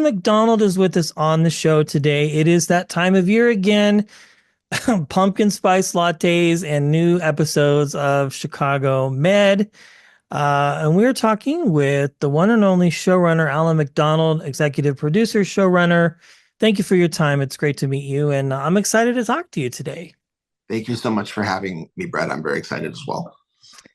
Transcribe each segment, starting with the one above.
Allan MacDonald is with us on the show today. It is that time of year again. Pumpkin spice lattes and new episodes of Chicago Med. And we're talking with the one and only showrunner, Allan MacDonald, executive producer, showrunner. Thank you for your time. It's great to meet you. And I'm excited to talk to you today. Thank you so much for having me, Brett. I'm very excited as well.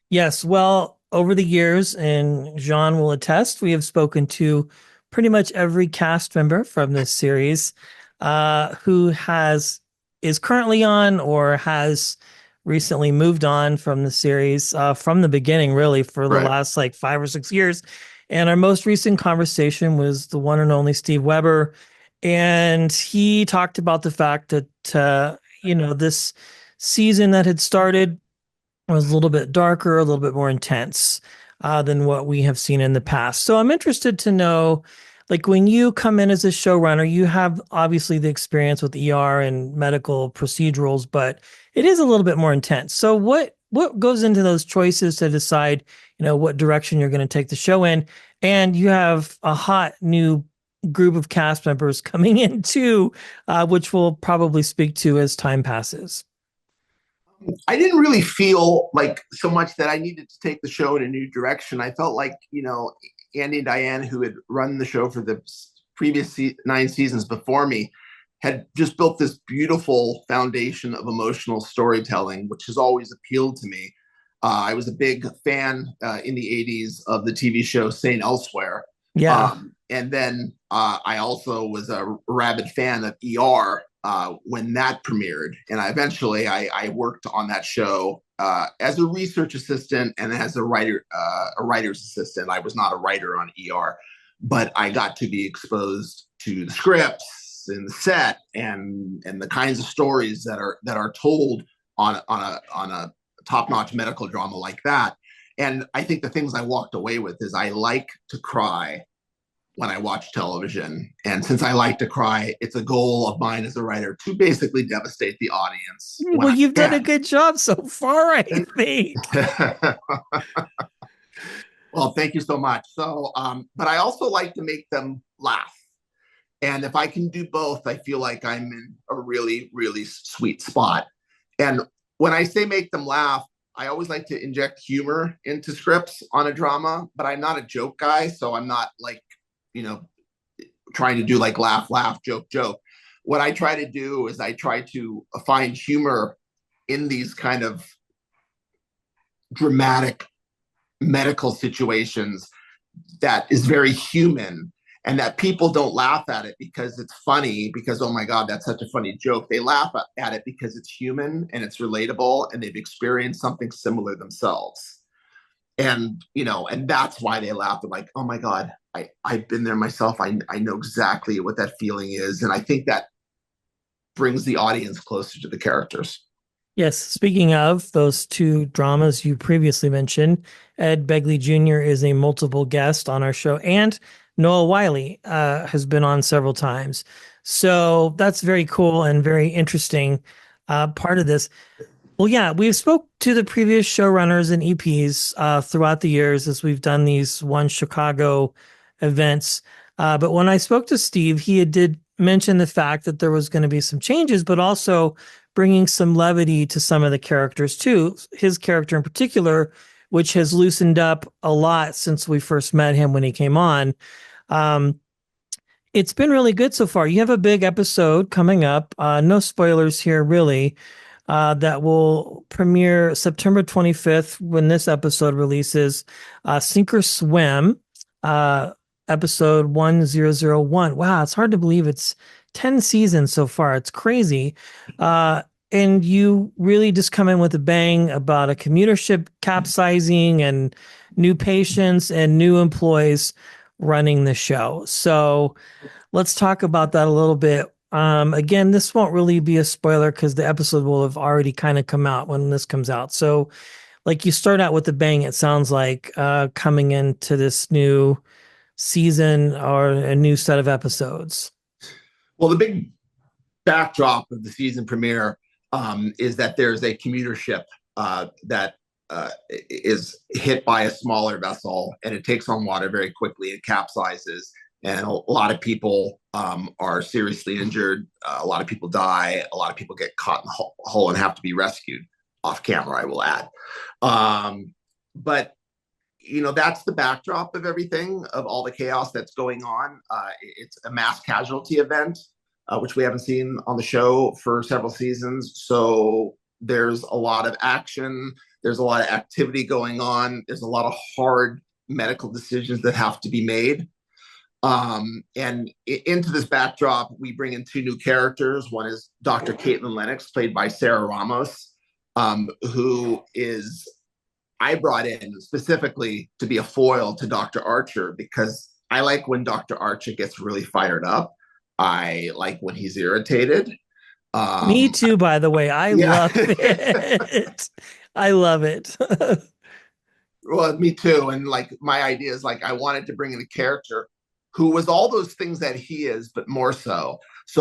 Yes. Well, over the years, and Jean will attest, we have spoken to pretty much every cast member from this series who is currently on or has recently moved on from the series from the beginning, really, for the Right. last like 5 or 6 years. And our most recent conversation was the one and only Steve Weber. And he talked about the fact that, this season that had started was a little bit darker, a little bit more intense than what we have seen in the past. So I'm interested to know, like when you come in as a showrunner, you have obviously the experience with ER and medical procedurals, but it is a little bit more intense. So what goes into those choices to decide, what direction you're going to take the show in? And you have a hot new group of cast members coming in too, which we'll probably speak to as time passes. I didn't really feel like so much that I needed to take the show in a new direction. I felt like, Andy and Diane, who had run the show for the previous 9 seasons before me, had just built this beautiful foundation of emotional storytelling, which has always appealed to me. I was a big fan in the 80s of the TV show St. Elsewhere. Yeah. And then I also was a rabid fan of ER when that premiered. And I worked on that show as a research assistant and as a writer's assistant. I was not a writer on ER, but I got to be exposed to the scripts and the set and the kinds of stories that are told on a top-notch medical drama like that. And I think the things I walked away with is I like to cry when I watch television. And since I like to cry, it's a goal of mine as a writer to basically devastate the audience. Well, you've done a good job so far, I think. Well, thank you so much. So, but I also like to make them laugh. And if I can do both, I feel like I'm in a really, really sweet spot. And when I say make them laugh, I always like to inject humor into scripts on a drama, but I'm not a joke guy. So I'm not like, trying to do like laugh, laugh, joke, joke. What I try to do is I try to find humor in these kind of dramatic medical situations that is very human and that people don't laugh at it because it's funny, because, oh my God, that's such a funny joke. They laugh at it because it's human and it's relatable and they've experienced something similar themselves. And, and that's why they laugh. They're like, oh my God, I've been there myself. I know exactly what that feeling is. And I think that brings the audience closer to the characters. Yes. Speaking of those two dramas you previously mentioned, Ed Begley Jr. is a multiple guest on our show, and Noah Wiley has been on several times. So that's very cool and very interesting part of this. Well, yeah, we've spoke to the previous showrunners and EPs throughout the years as we've done these One Chicago events. But when I spoke to Steve, he did mention the fact that there was going to be some changes, but also bringing some levity to some of the characters too. His character in particular, which has loosened up a lot since we first met him when he came on. It's been really good so far. You have a big episode coming up. No spoilers here, really. That will premiere September 25th when this episode releases. Sink or Swim, episode 1001. Wow, it's hard to believe it's 10 seasons so far. It's crazy. And you really just come in with a bang about a commuter ship capsizing and new patients and new employees running the show. So let's talk about that a little bit. Again, this won't really be a spoiler because the episode will have already kind of come out when this comes out. So like you start out with a bang, it sounds like coming into this new season or a new set of episodes. Well, the big backdrop of the season premiere is that there's a commuter ship that is hit by a smaller vessel and it takes on water very quickly. It capsizes and a lot of people are seriously injured. A lot of people die. A lot of people get caught in the hole and have to be rescued off camera, I will add. But that's the backdrop of everything, of all the chaos that's going on. It's a mass casualty event, which we haven't seen on the show for several seasons. So there's a lot of action. There's a lot of activity going on. There's a lot of hard medical decisions that have to be made. And into this backdrop, we bring in two new characters. One is Dr. Caitlin Lennox, played by Sarah Ramos, who is I brought in specifically to be a foil to Dr. Archer, because I like when Dr. Archer gets really fired up. I like when he's irritated. Me too, by the way. I Yeah. love it. I love it. Well, me too. And like my idea is like I wanted to bring in a character who was all those things that he is, but more so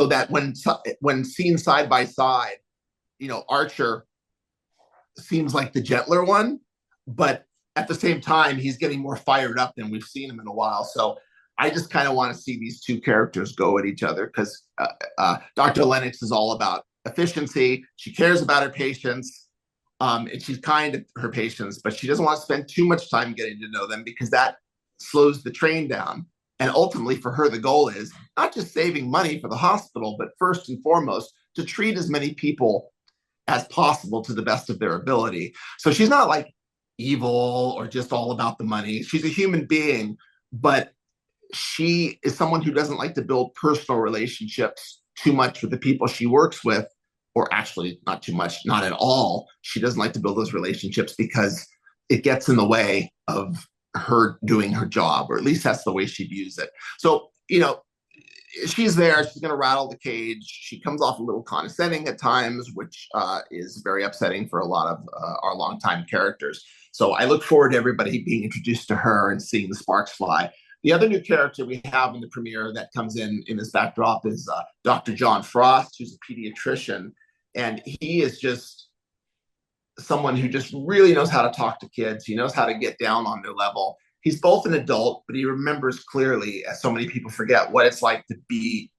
that when seen side by side, Archer seems like the gentler one, but at the same time, he's getting more fired up than we've seen him in a while. So I just kind of want to see these two characters go at each other, because Dr. Lennox is all about efficiency. She cares about her patients, and she's kind to her patients, but she doesn't want to spend too much time getting to know them, because that slows the train down. And ultimately, for her, the goal is not just saving money for the hospital, but first and foremost, to treat as many people as possible to the best of their ability. So she's not like evil or just all about the money. She's a human being, but she is someone who doesn't like to build personal relationships too much with the people she works with, or actually not too much, not at all. She doesn't like to build those relationships because it gets in the way of her doing her job, or at least that's the way she views it. So, she's there. She's going to rattle the cage. She comes off a little condescending at times, which is very upsetting for a lot of our longtime characters. So I look forward to everybody being introduced to her and seeing the sparks fly. The other new character we have in the premiere that comes in this backdrop is Dr. John Frost, who's a pediatrician. And he is just someone who just really knows how to talk to kids. He knows how to get down on their level. He's both an adult, but he remembers clearly, as so many people forget, what it's like to be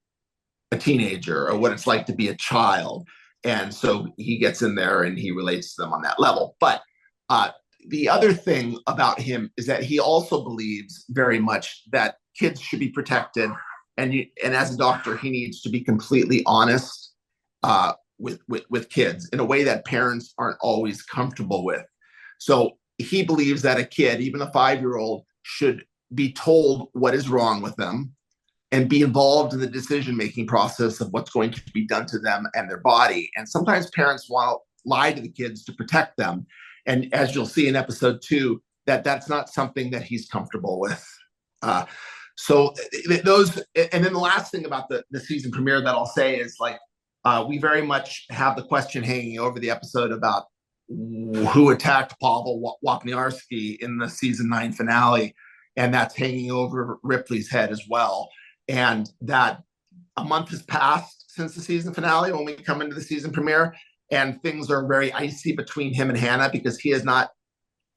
a teenager, or what it's like to be a child. And so he gets in there and he relates to them on that level. But the other thing about him is that he also believes very much that kids should be protected. And as a doctor, he needs to be completely honest with kids in a way that parents aren't always comfortable with. So he believes that a kid, even a 5-year-old, should be told what is wrong with them and be involved in the decision-making process of what's going to be done to them and their body. And sometimes parents want to lie to the kids to protect them. And as you'll see in episode 2, that's not something that he's comfortable with. So those, and then the last thing about the season premiere that I'll say is like, we very much have the question hanging over the episode about who attacked Pavel Wapniarski in the season 9 finale. And that's hanging over Ripley's head as well. And that a month has passed since the season finale when we come into the season premiere, and things are very icy between him and Hannah, because he has not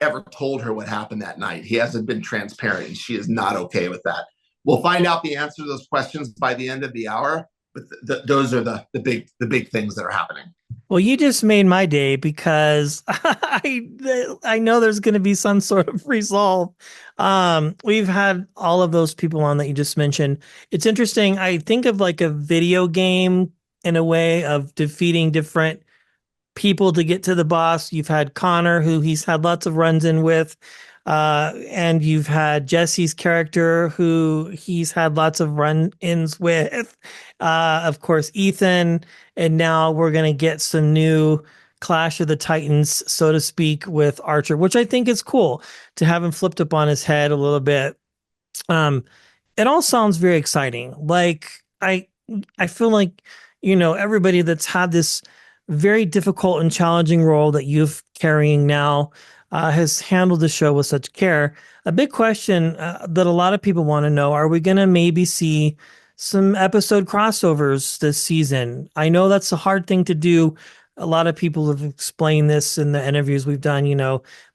ever told her what happened that night. He hasn't been transparent, and she is not okay with that. We'll find out the answer to those questions by the end of the hour, but those are the big things that are happening. Well, you just made my day, because I know there's going to be some sort of resolve. We've had all of those people on that you just mentioned. It's interesting. I think of like a video game in a way of defeating different people to get to the boss. You've had Connor, who he's had lots of runs in with. And you've had Jesse's character, who he's had lots of run-ins with. Of course, Ethan, and now we're going to get some new Clash of the Titans, so to speak, with Archer, which I think is cool to have him flipped up on his head a little bit. It all sounds very exciting. Like I feel like, everybody that's had this very difficult and challenging role that you've carrying now has handled the show with such care. A big question that a lot of people want to know, are we going to maybe see some episode crossovers this season? I know that's a hard thing to do. A lot of people have explained this in the interviews we've done.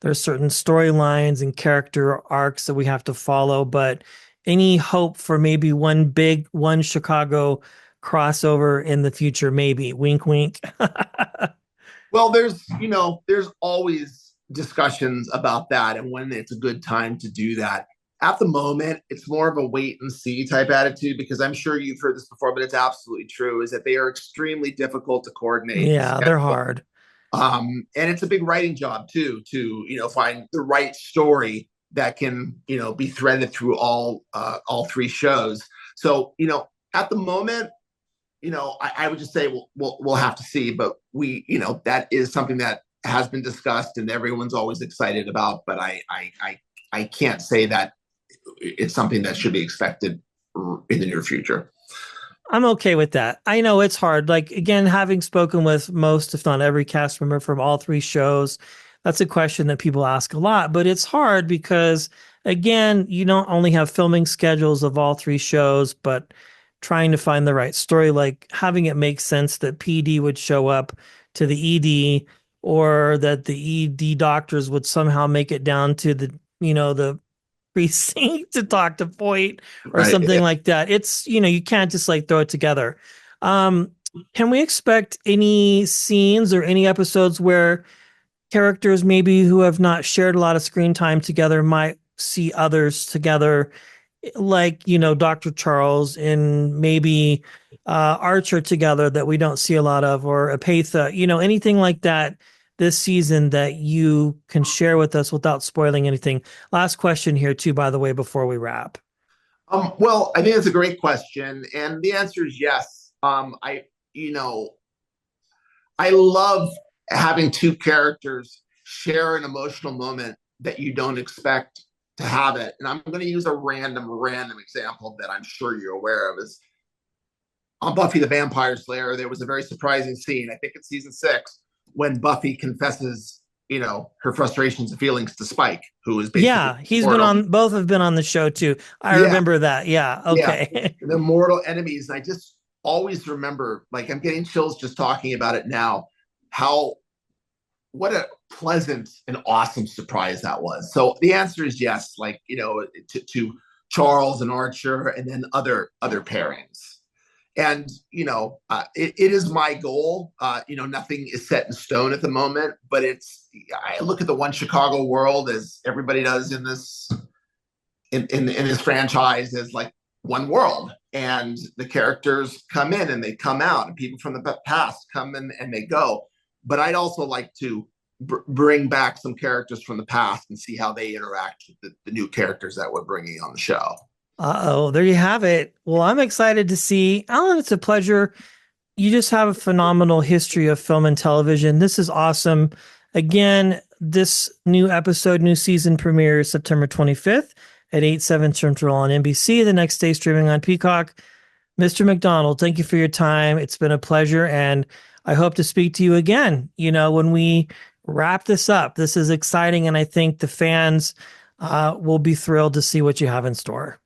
There's certain storylines and character arcs that we have to follow, but any hope for maybe one Chicago crossover in the future? Maybe wink, wink. Well, there's always discussions about that and when it's a good time to do that. At the moment, it's more of a wait and see type attitude because I'm sure you've heard this before, but it's absolutely true. Is that they are extremely difficult to coordinate and Yeah, they're schedule. hard. And it's a big writing job too to find the right story that can be threaded through all three shows. So at the moment, I would just say we'll have to see, but that is something that has been discussed and everyone's always excited about. But I can't say that it's something that should be expected in the near future. I'm okay with that. I know it's hard. Like, again, having spoken with most, if not every cast member from all three shows, that's a question that people ask a lot. But it's hard because, again, you don't only have filming schedules of all three shows, but trying to find the right story, like having it make sense that PD would show up to the ED, or that the ED doctors would somehow make it down to the precinct to talk to Foyt or Right. something like that. It's, you can't just like throw it together. Um, can we expect any scenes or any episodes where characters maybe who have not shared a lot of screen time together might see others together, like, Dr. Charles and maybe Archer together that we don't see a lot of, or Apatha, anything like that this season that you can share with us without spoiling anything? Last question here, too, by the way, before we wrap. Well, I think that's a great question, and the answer is yes. I love having two characters share an emotional moment that you don't expect to have it. And I'm going to use a random example that I'm sure you're aware of. Is on Buffy the Vampire Slayer, there was a very surprising scene, I think it's season 6, when Buffy confesses, her frustrations and feelings to Spike, who is basically Yeah, he's been mortal. on, both have been on the show, too. I Yeah, remember that. Yeah. yeah, Okay. the mortal enemies. And I just always remember, like, I'm getting chills just talking about it now, how what a pleasant and awesome surprise that was. So the answer is yes, like, to Charles and Archer, and then other pairings. And it is my goal. Nothing is set in stone at the moment, but I look at the One Chicago world, as everybody does in this franchise, as like one world, and the characters come in and they come out, and people from the past come in and they go. But I'd also like to bring back some characters from the past and see how they interact with the new characters that we're bringing on the show. Uh-oh, there you have it. Well, I'm excited to see. Allan, it's a pleasure. You just have a phenomenal history of film and television. This is awesome. Again, this new episode, new season premieres September 25th at 8, 7 Central on NBC. The next day, streaming on Peacock. Mr. MacDonald, thank you for your time. It's been a pleasure, and I hope to speak to you again, when we wrap this up. This is exciting, and I think the fans will be thrilled to see what you have in store.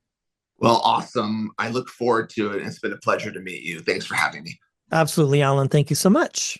Well, awesome. I look forward to it. It's been a pleasure to meet you. Thanks for having me. Absolutely, Allan. Thank you so much.